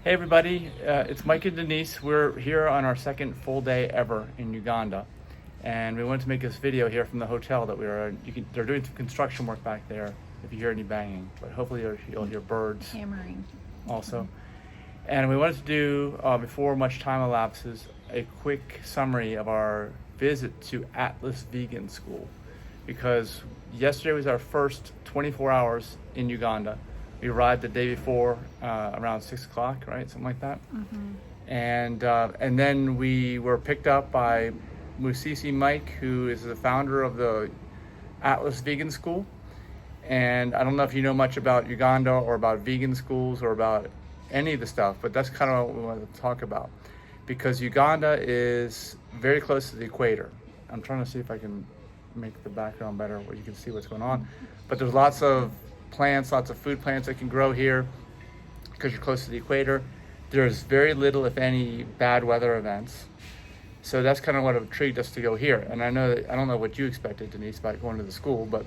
Hey everybody, it's Mike and Denise. We're here on our second full day ever in Uganda, and we wanted to make this video here from the hotel that we were in. They're doing some construction work back there if you hear any banging, but hopefully you'll hear birds Hammering. also. And we wanted to do, before much time elapses, a quick summary of our visit to Atlas Vegan School, because yesterday was our first 24 hours in Uganda. We arrived the day before, around 6 o'clock, right? Something like that. Mm-hmm. And then we were picked up by Musisi Mike, who is the founder of the Atlas Vegan School. And I don't know if you know much about Uganda or about vegan schools or about any of the stuff, but that's kind of what we wanted to talk about. Because Uganda is very close to the equator. I'm trying to see if I can make the background better where you can see what's going on. But there's lots of plants, lots of food plants that can grow here because you're close to the equator. There's very little, if any, bad weather events. So that's kind of what intrigued us to go here. And I don't know what you expected, Denise, about going to the school, but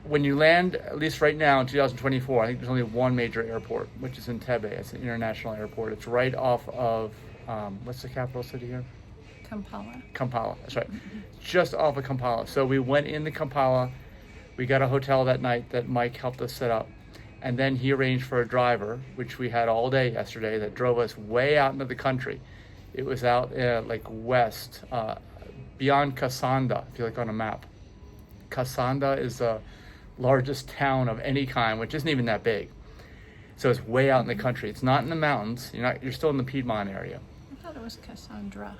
when you land, at least right now in 2024, I think there's only one major airport, which is Entebbe. It's an international airport. It's right off of, what's the capital city here? Kampala, that's right. Just off of Kampala. So we went into Kampala. We got a hotel that night that Mike helped us set up. And then he arranged for a driver, which we had all day yesterday, that drove us way out into the country. It was out like west, beyond Kasanda, if you look on a map. Kasanda is the largest town of any kind, which isn't even that big. So it's way out in the country. It's not in the mountains. You're still in the Piedmont area. I thought it was Cassandra.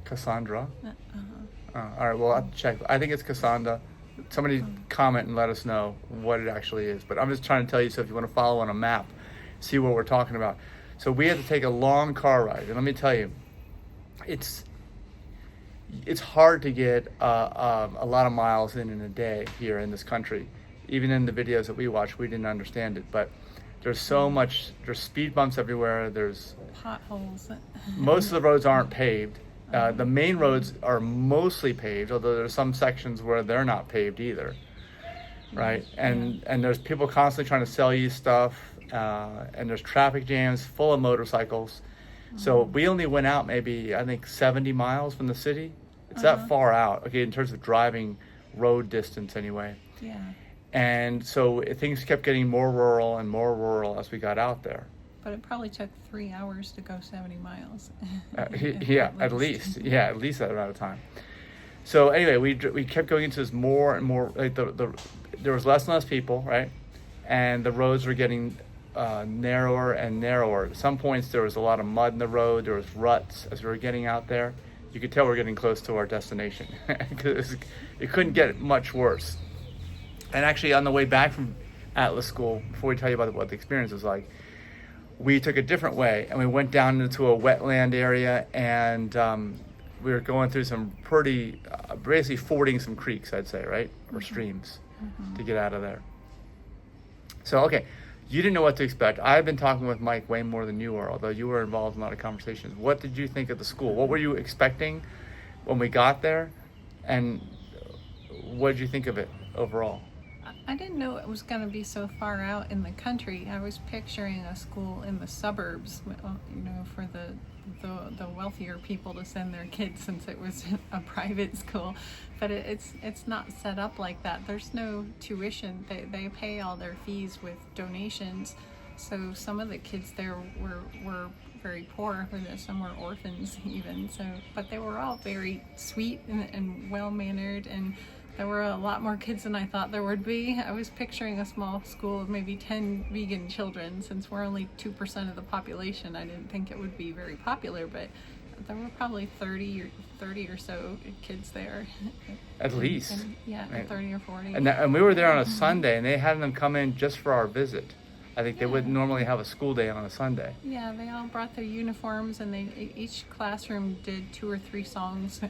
Cassandra? Uh-huh. All right, well, I'll have to check. I think it's Cassandra. Somebody comment and let us know what it actually is. But I'm just trying to tell you, so if you want to follow on a map, see what we're talking about. So we had to take a long car ride. And let me tell you, it's hard to get a lot of miles in a day here in this country. Even in the videos that we watched, we didn't understand it. But there's so much, there's speed bumps everywhere. There's potholes. Most of the roads aren't paved. The main roads are mostly paved, although there's some sections where they're not paved either, right? And there's people constantly trying to sell you stuff, and there's traffic jams full of motorcycles. So we only went out maybe, I think, 70 miles from the city. It's that far out, okay, in terms of driving road distance anyway. Yeah. And so things kept getting more rural as we got out there. But it probably took 3 hours to go 70 miles. At least that amount of time. So anyway, we kept going into this more and more. Like there was less and less people, right? And the roads were getting narrower and narrower. At some points, there was a lot of mud in the road. There was ruts as we were getting out there. You could tell we're getting close to our destination because it couldn't get much worse. And actually, on the way back from Atlas School, before we tell you about what the experience was like, we took a different way and we went down into a wetland area, and we were going through some pretty, basically fording some creeks, I'd say, right? Or streams to get out of there. So, okay, you didn't know what to expect. I've been talking with Mike way more than you were, although you were involved in a lot of conversations. What did you think of the school? What were you expecting when we got there? And what did you think of it overall? I didn't know it was going to be so far out in the country. I was picturing a school in the suburbs, for the wealthier people to send their kids, since it was a private school. But it's not set up like that. There's no tuition. They pay all their fees with donations. So some of the kids there were very poor. Some were orphans even. But they were all very sweet and well-mannered, and there were a lot more kids than I thought there would be. I was picturing a small school of maybe 10 vegan children. Since we're only 2% of the population, I didn't think it would be very popular, but there were probably 30 or so kids there. At least. Right. 30 or 40. And we were there on a Sunday, and they had them come in just for our visit. I think they wouldn't normally have a school day on a Sunday. Yeah, they all brought their uniforms, and each classroom did 2 or 3 songs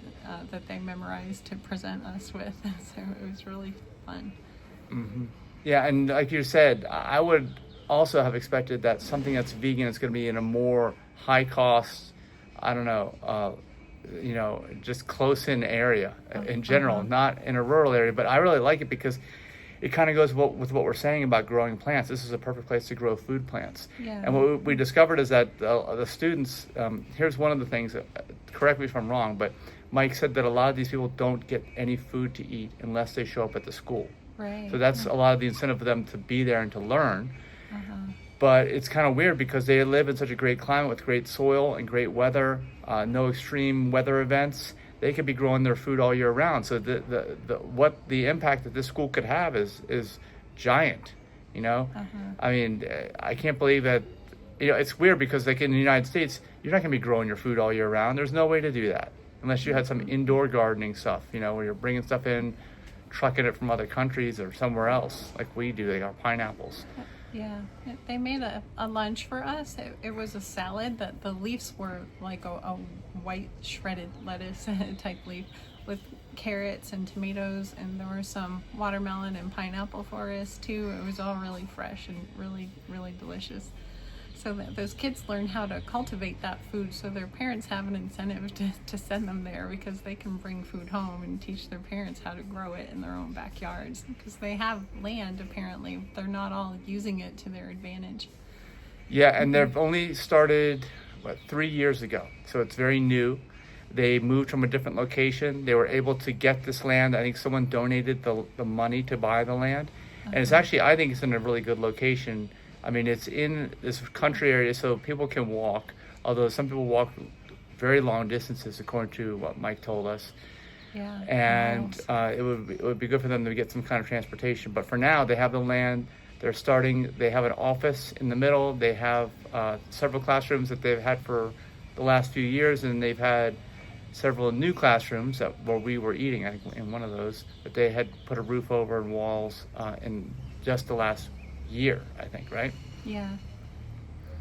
that they memorized to present us with. So it was really fun. Mm-hmm. Yeah, and like you said, I would also have expected that something that's vegan is going to be in a more high cost, I don't know, just close in area in general, not in a rural area. But I really like it because it kind of goes with what we're saying about growing plants. This is a perfect place to grow food plants. Yeah. And what we discovered is that the students, here's one of the things, correct me if I'm wrong, but Mike said that a lot of these people don't get any food to eat unless they show up at the school. Right. So that's a lot of the incentive for them to be there and to learn. Uh-huh. But it's kind of weird because they live in such a great climate with great soil and great weather, no extreme weather events. They could be growing their food all year round. So what the impact that this school could have is giant, you know? Uh-huh. I mean, I can't believe that, you know, it's weird because like in the United States, you're not gonna be growing your food all year round. There's no way to do that unless you had some indoor gardening stuff, you know, where you're bringing stuff in, trucking it from other countries or somewhere else like we do, like our pineapples. Yeah, they made a lunch for us. It was a salad that the leaves were like a white shredded lettuce type leaf with carrots and tomatoes, and there were some watermelon and pineapple for us too. It was all really fresh and really, really delicious. So that those kids learn how to cultivate that food, so their parents have an incentive to send them there because they can bring food home and teach their parents how to grow it in their own backyards because they have land. Apparently they're not all using it to their advantage. Yeah, and they've only started 3 years ago, so it's very new. They moved from a different location. They were able to get this land. I think someone donated the money to buy the land, and it's actually, I think it's in a really good location. I mean, it's in this country area, so people can walk, although some people walk very long distances, according to what Mike told us. Yeah. And nice. it would be good for them to get some kind of transportation. But for now, they have the land. They have an office in the middle. They have several classrooms that they've had for the last few years, and they've had several new classrooms where we were eating, I think, in one of those, that they had put a roof over and walls in just the last year, I think, right? Yeah.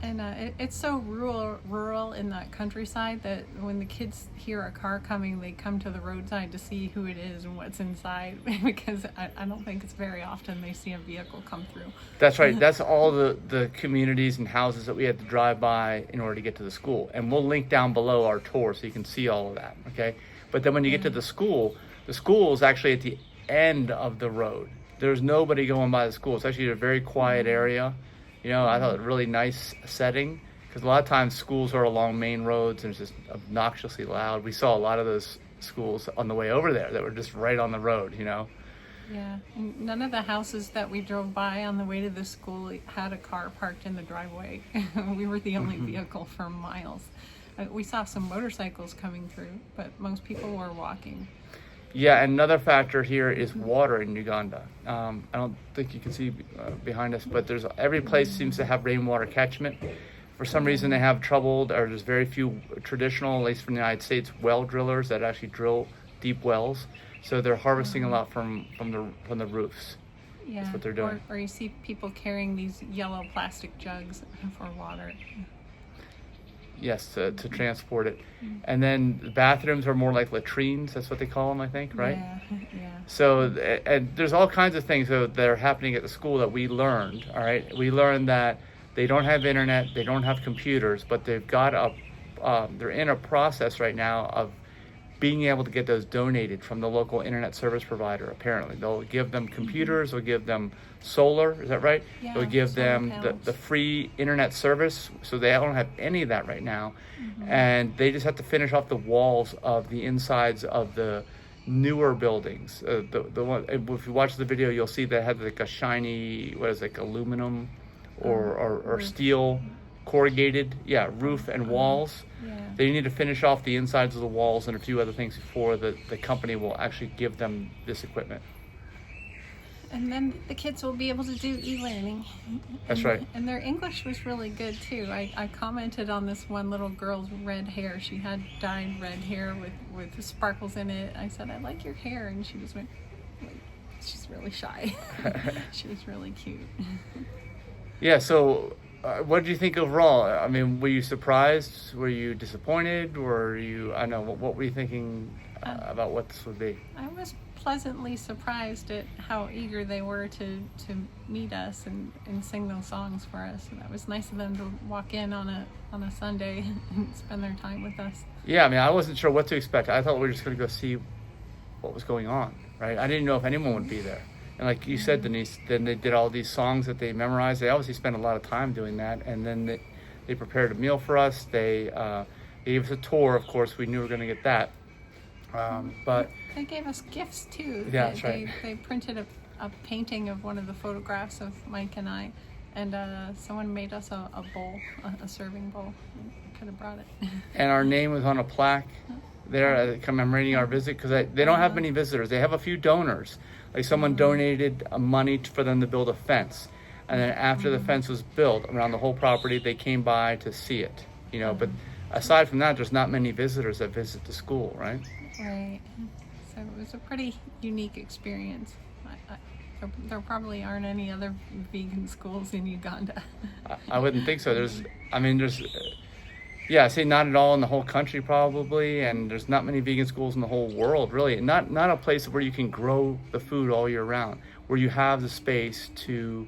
And it's so rural in that countryside that when the kids hear a car coming, they come to the roadside to see who it is and what's inside because I don't think it's very often they see a vehicle come through. That's right. That's all the communities and houses that we had to drive by in order to get to the school. And we'll link down below our tour so you can see all of that, okay? But then when you get to the school is actually at the end of the road. There's nobody going by the school. It's actually a very quiet area. You know, I thought it was a really nice setting because a lot of times schools are along main roads and it's just obnoxiously loud. We saw a lot of those schools on the way over there that were just right on the road, you know. Yeah, and none of the houses that we drove by on the way to the school had a car parked in the driveway. We were the only vehicle for miles. We saw some motorcycles coming through, but most people were walking. Yeah, another factor here is water in Uganda. I don't think you can see behind us, but every place seems to have rainwater catchment. For some reason, they have trouble, or there's very few traditional, at least from the United States, well drillers that actually drill deep wells. So they're harvesting a lot from the roofs. Yeah, that's what they're doing. Or you see people carrying these yellow plastic jugs for water. Yes, to transport it. And then the bathrooms are more like latrines. That's what they call them, I think, right? Yeah. So, and there's all kinds of things that are happening at the school that we learned, all right? We learned that they don't have internet, they don't have computers, but they've got they're in a process right now of being able to get those donated from the local internet service provider, apparently. They'll give them computers, they'll give them solar, is that right? Yeah, they'll give them panels. the free internet service, so they don't have any of that right now. And they just have to finish off the walls of the insides of the newer buildings. The one, if you watch the video, you'll see that had like a shiny, aluminum or steel corrugated, roof and walls. Yeah. They need to finish off the insides of the walls and a few other things before the company will actually give them this equipment. And then the kids will be able to do e-learning. That's right. And their English was really good too. I commented on this one little girl's red hair. She had dyed red hair with sparkles in it. I said, "I like your hair," and she just went, she's really shy. She was really cute. Yeah, so what did you think overall? I mean, were you surprised? Were you disappointed? Were you, I don't know, what were you thinking about what this would be? I was pleasantly surprised at how eager they were to meet us and sing those songs for us. And that was nice of them to walk in on a Sunday and spend their time with us. Yeah, I mean, I wasn't sure what to expect. I thought we were just going to go see what was going on, right? I didn't know if anyone would be there. And like you said, Denise, then they did all these songs that they memorized. They obviously spent a lot of time doing that. And then they prepared a meal for us. They gave us a tour. Of course, we knew we were going to get that. But they gave us gifts too. Yeah, that's right. They printed a painting of one of the photographs of Mike and I, and someone made us a bowl, a serving bowl. Could have brought it. And our name was on a plaque there commemorating our visit, because they don't have many visitors. They have a few donors. Like someone donated money for them to build a fence, and then after the fence was built around the whole property, they came by to see it. But aside from that, there's not many visitors that visit the school, right? Right. So it was a pretty unique experience. There probably aren't any other vegan schools in Uganda. I wouldn't think so. There's say not at all in the whole country probably, and there's not many vegan schools in the whole world, really. Not a place where you can grow the food all year round, where you have the space to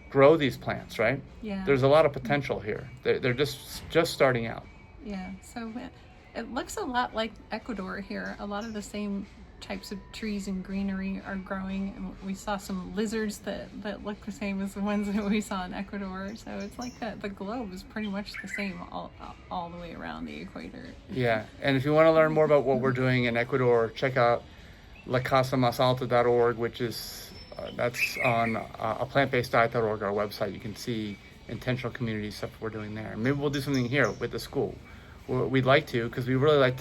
grow these plants, right? Yeah. There's a lot of potential here. They're just starting out. Yeah. So it looks a lot like Ecuador here. A lot of the same types of trees and greenery are growing, and we saw some lizards that look the same as the ones that we saw in Ecuador. So it's like the globe is pretty much the same all the way around the equator. Yeah, and if you want to learn more about what we're doing in Ecuador, check out LaCasaMasAlta.org, which is that's on aPlantBasedDiet.org, our website. You can see intentional community stuff we're doing there. Maybe we'll do something here with the school. We'd like to, because we really like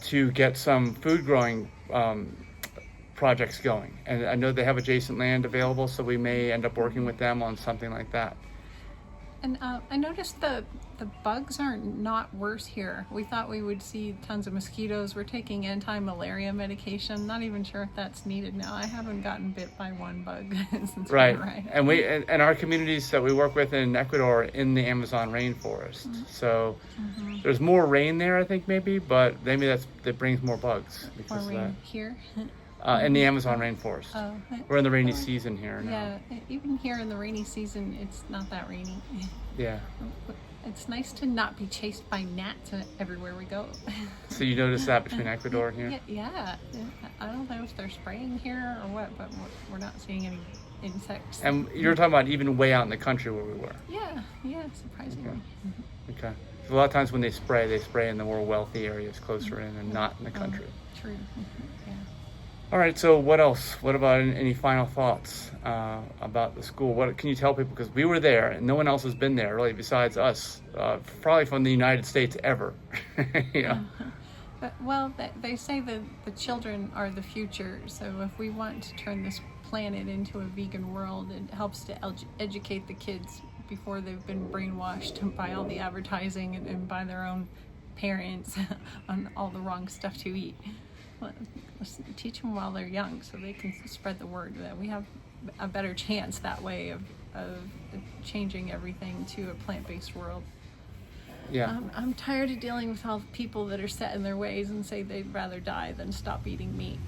to get some food growing projects going, and I know they have adjacent land available, so we may end up working with them on something like that. And I noticed the bugs are not worse here. We thought we would see tons of mosquitoes. We're taking anti-malaria medication. Not even sure if that's needed now. I haven't gotten bit by one bug since Right. we arrived. And and our communities that we work with in Ecuador are in the Amazon rainforest. So there's more rain there, I think, maybe, but maybe that brings more bugs Or because of rain that. here. In the Amazon rainforest. Oh, We're in the rainy season here now. yeah. Even here in the rainy season, it's not that rainy. Yeah. It's nice to not be chased by gnats everywhere we go. So you notice that between Ecuador and here? Yeah. I don't know if they're spraying here or what, but we're not seeing any insects. And you're talking about even way out in the country where we were. Yeah, surprisingly. Okay. So a lot of times when they spray in the more wealthy areas closer in and not in the country. True. Yeah. All right, so what else? What about any final thoughts about the school? What can you tell people? Because we were there, and no one else has been there, really, besides us, probably from the United States ever. Well, they say that the children are the future, so if we want to turn this planet into a vegan world, it helps to educate the kids before they've been brainwashed by all the advertising and by their own parents on all the wrong stuff to eat. Let's teach them while they're young so they can spread the word that we have a better chance that way of changing everything to a plant-based world. Yeah. I'm tired of dealing with all the people that are set in their ways and say they'd rather die than stop eating meat.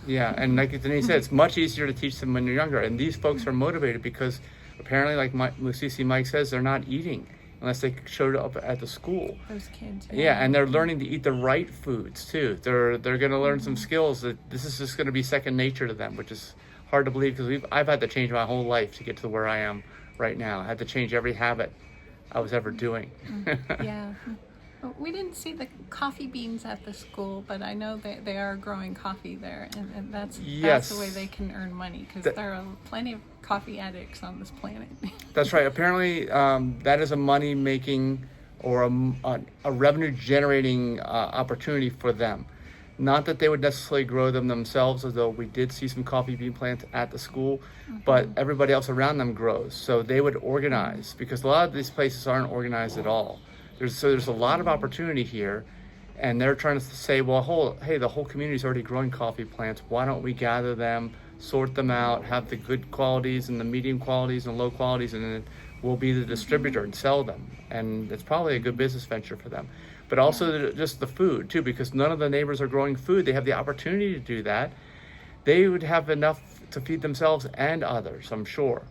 Yeah, and like Denise said, it's much easier to teach them when you're younger, and these folks are motivated because apparently, like Musisi Mike says, they're not eating unless they showed up at the school. Those kids. Yeah, and they're learning to eat the right foods too. They're going to learn some skills that this is just going to be second nature to them, which is hard to believe because I've had to change my whole life to get to where I am right now. I had to change every habit I was ever doing. Yeah. We didn't see the coffee beans at the school, but I know that they are growing coffee there, and that's the way they can earn money, because there are plenty of coffee addicts on this planet. That's right. Apparently, that is a money-making or a revenue-generating opportunity for them. Not that they would necessarily grow them themselves, although we did see some coffee bean plants at the school, but everybody else around them grows. So they would organize, because a lot of these places aren't organized at all. There's a lot of opportunity here, and they're trying to say, well, hey, the whole community is already growing coffee plants. Why don't we gather them, sort them out, have the good qualities and the medium qualities and low qualities, and then we'll be the distributor and sell them. And it's probably a good business venture for them. But also just the food too, because none of the neighbors are growing food. They have the opportunity to do that. They would have enough to feed themselves and others, I'm sure.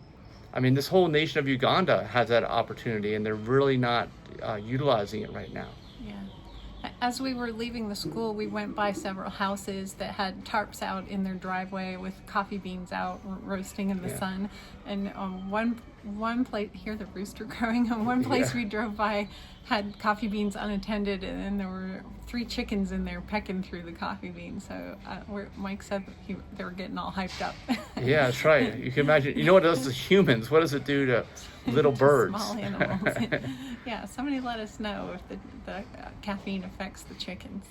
I mean, this whole nation of Uganda has that opportunity, and they're really not utilizing it right now. Yeah. As we were leaving the school, we went by several houses that had tarps out in their driveway with coffee beans out roasting in the sun. And one place, hear the rooster crowing. One place we drove by had coffee beans unattended, and then there were 3 chickens in there pecking through the coffee beans. So Mike said that they were getting all hyped up. Yeah, that's right. You can imagine. You know what it does to humans? What does it do to little birds? Small animals. Yeah, somebody let us know if the caffeine affects the chickens.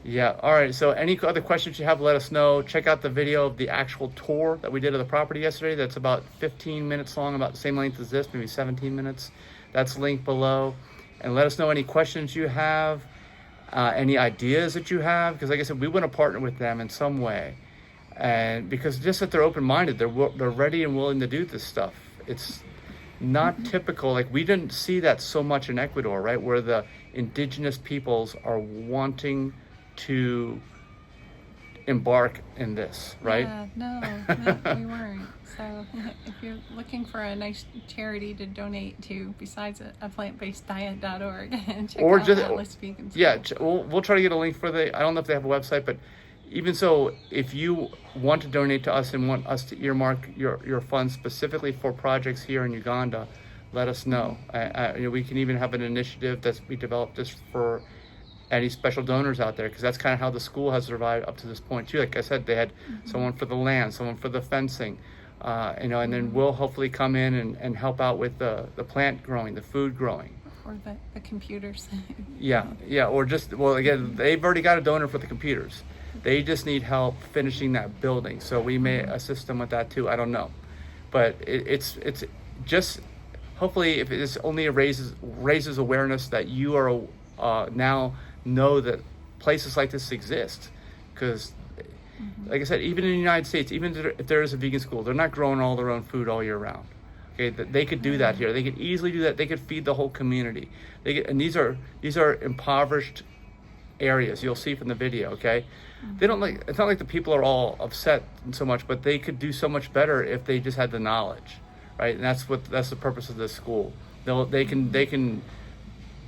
Yeah. All right. So any other questions you have, let us know. Check out the video of the actual tour that we did of the property yesterday. That's about 15 minutes long, about the same length as this, maybe 17 minutes. That's linked below. And let us know any questions you have, any ideas that you have. Because like I said, we want to partner with them in some way. And because just that they're open-minded, they're ready and willing to do this stuff. It's not typical. Like, we didn't see that so much in Ecuador, right? Where the indigenous peoples are wanting to embark in this, right? Yeah, no, we weren't. So if you're looking for a nice charity to donate to besides aPlantBasedDiet.org, and check out Atlas Vegan School. Yeah, we'll try to get a link for I don't know if they have a website, but even so, if you want to donate to us and want us to earmark your funds specifically for projects here in Uganda, let us know. We can even have an initiative that we developed just for any special donors out there, because that's kind of how the school has survived up to this point too. Like I said, they had someone for the land, someone for the fencing, and then we'll hopefully come in and help out with the plant growing, the food growing. Or the computers. Yeah, or just, well, again, they've already got a donor for the computers. They just need help finishing that building, so we may assist them with that too. I don't know, but it's just hopefully if it only raises awareness that you are now know that places like this exist, because like I said, even in the United States, even if there is a vegan school, they're not growing all their own food all year round. Okay, they could do that here. They could easily do that. They could feed the whole community. And these are impoverished areas. You'll see from the video. Okay, they don't like. It's not like the people are all upset so much, but they could do so much better if they just had the knowledge, right? And that's the purpose of this school. They can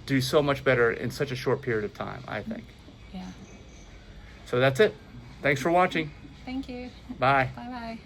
do so much better in such a short period of time, I think. Yeah. So that's it. Thanks for watching. Thank you. Bye. Bye-bye.